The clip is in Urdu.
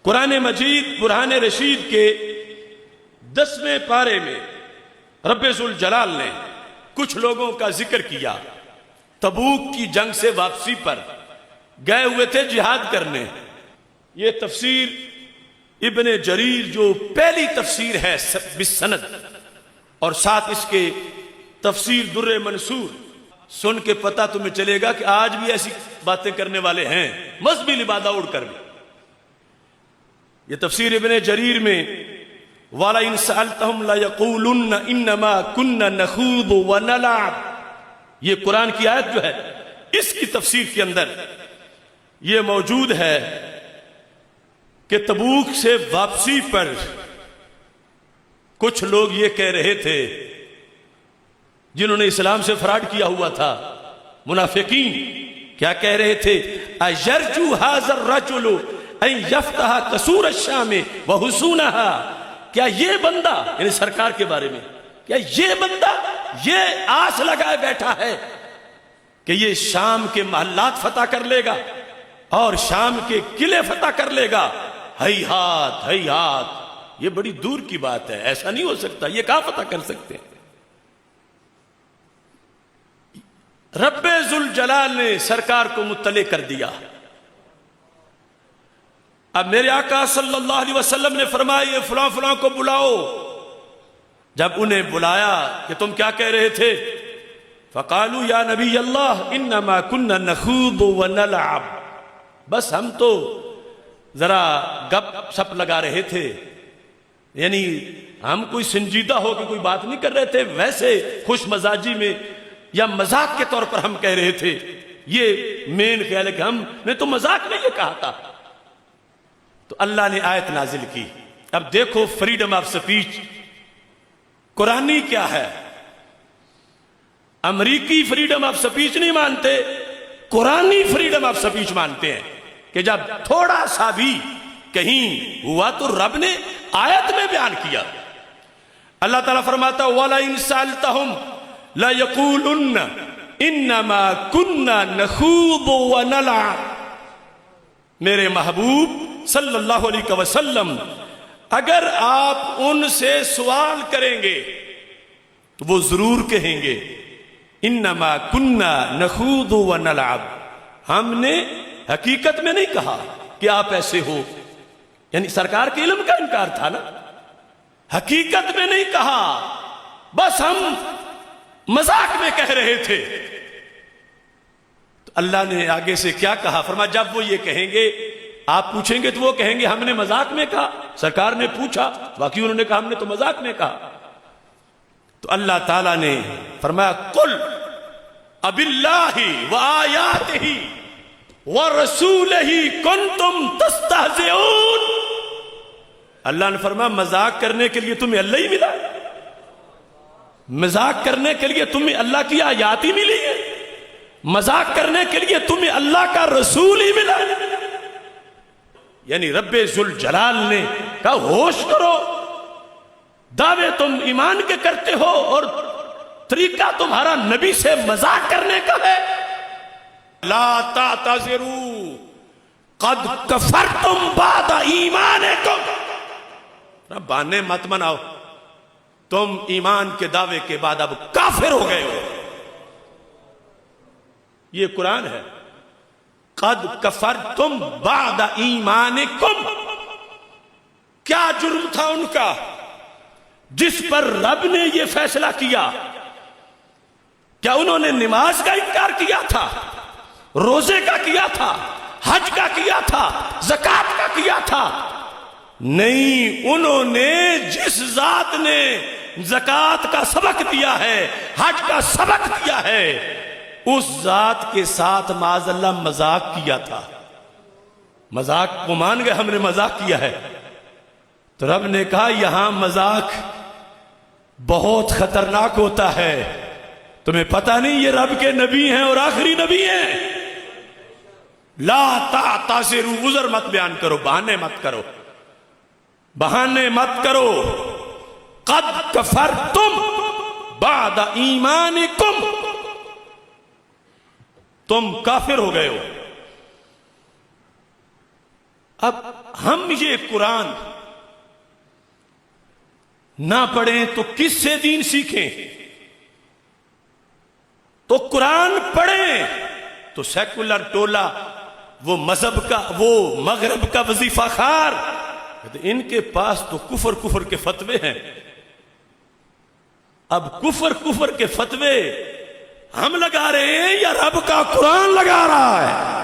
قرآن مجید برہان رشید کے 10ویں پارے میں رب ذوالجلال نے کچھ لوگوں کا ذکر کیا تبوک کی جنگ سے واپسی پر گئے ہوئے تھے جہاد کرنے. یہ تفسیر ابن جریر جو پہلی تفسیر ہے بالسند اور ساتھ اس کے تفسیر در منصور سن کے پتہ تمہیں چلے گا کہ آج بھی ایسی باتیں کرنے والے ہیں مذہبی لبادہ اڑ کر بھی. یہ تفسیر ابن جریر میں وَلَئِنْ سَأَلْتَهُمْ لَيَقُولُنَّ إِنَّمَا كُنَّا نَخُوضُ وَنَلَعَبُ یہ قرآن کی آیت جو ہے اس کی تفسیر کے اندر یہ موجود ہے کہ تبوک سے واپسی پر کچھ لوگ یہ کہہ رہے تھے جنہوں نے اسلام سے فراڈ کیا ہوا تھا منافقین کیا کہہ رہے تھے اَيَرْجُو هَذَا الرَّجُلُ أَن يَفْتَحَ قَصُورَ الشَّامِ وَحُصُونَهَا کیا یہ بندہ یعنی سرکار کے بارے میں کیا یہ بندہ یہ آس لگائے بیٹھا ہے کہ یہ شام کے محلات فتح کر لے گا اور شام کے قلعے فتح کر لے گا؟ ہیہات ہیہات یہ بڑی دور کی بات ہے، ایسا نہیں ہو سکتا. یہ کہاں فتح کر سکتے ہیں؟ رب ذوالجلال نے سرکار کو مطلع کر دیا. اب میرے آقا صلی اللہ علیہ وسلم نے فرمایا یہ فلاں فلاں کو بلاؤ. جب انہیں بلایا کہ تم کیا کہہ رہے تھے؟ فقالوا یا نبی اللہ انما كنا نخوض ونلعب بس ہم تو ذرا گپ سپ لگا رہے تھے، یعنی ہم کوئی سنجیدہ ہو کے کوئی بات نہیں کر رہے تھے، ویسے خوش مزاجی میں یا مذاق کے طور پر ہم کہہ رہے تھے. یہ مین خیال ہے کہ ہم نے تو مذاق میں یہ کہا تھا. تو اللہ نے آیت نازل کی. اب دیکھو فریڈم آف سپیچ قرآنی کیا ہے. امریکی فریڈم آف سپیچ نہیں مانتے، قرآنی فریڈم آف سپیچ مانتے ہیں کہ جب تھوڑا سا بھی کہیں ہوا تو رب نے آیت میں بیان کیا. اللہ تعالیٰ فرماتا وَلَئِنْ سَأَلْتَهُمْ لَيَقُولُنَّ إِنَّمَا كُنَّا نَخُوضُ وَنَلْعَبُ میرے محبوب صلی اللہ علیہ وسلم اگر آپ ان سے سوال کریں گے تو وہ ضرور کہیں گے انما کننا نخوض ونلعب ہم نے حقیقت میں نہیں کہا کہ آپ ایسے ہو، یعنی سرکار کے علم کا انکار تھا نا، حقیقت میں نہیں کہا، بس ہم مذاق میں کہہ رہے تھے. تو اللہ نے آگے سے کیا کہا؟ فرمایا جب وہ یہ کہیں گے آپ پوچھیں گے تو وہ کہیں گے ہم نے مذاق میں کہا. سرکار نے پوچھا واقعی انہوں نے کہا ہم نے تو مذاق میں کہا. تو اللہ تعالیٰ نے فرمایا قل اب اللہ وآیاتہ ورسولہ کنتم تستہزئون. اللہ نے فرمایا مذاق کرنے کے لیے تمہیں اللہ ہی ملا، مذاق کرنے کے لیے تمہیں اللہ کی آیات ہی ملی ہے، مذاق کرنے کے لیے تمہیں اللہ کا رسول ہی ملا. یعنی رب ذوالجلال نے کہا ہوش کرو، دعوے تم ایمان کے کرتے ہو اور طریقہ تمہارا نبی سے مذاق کرنے کا ہے. لا تعتذروا قد کفرتم بعد ایمانکم بہانے مت بناؤ، تم ایمان کے دعوے کے بعد اب کافر ہو گئے ہو. یہ قرآن ہے. قد کفرتم بعد ایمانکم کیا جرم تھا ان کا جس پر رب نے یہ فیصلہ کیا؟ کیا انہوں نے نماز کا انکار کیا تھا، روزے کا کیا تھا، حج کا کیا تھا، زکوٰۃ کا کیا تھا؟ نہیں، انہوں نے جس ذات نے زکوٰۃ کا سبق دیا ہے، حج کا سبق دیا ہے، اس ذات کے ساتھ معاذ اللہ مذاق کیا تھا. مذاق کو مان گئے ہم نے مذاق کیا ہے. تو رب نے کہا یہاں مذاق بہت خطرناک ہوتا ہے، تمہیں پتہ نہیں یہ رب کے نبی ہیں اور آخری نبی ہیں. لا تعتذروا عذر مت بیان کرو، بہانے مت کرو، بہانے مت کرو. قد کفرتم بعد ایمانکم تم کافر ہو گئے ہو. اب ہم یہ قرآن نہ پڑھیں تو کس سے دین سیکھیں؟ تو قرآن پڑھیں تو سیکولر ٹولہ، وہ مذہب کا، وہ مغرب کا وظیفہ خار، ان کے پاس تو کفر کے فتوے ہیں۔ اب کفر کے فتوے ہم لگا رہے ہیں یا رب کا قرآن لگا رہا ہے؟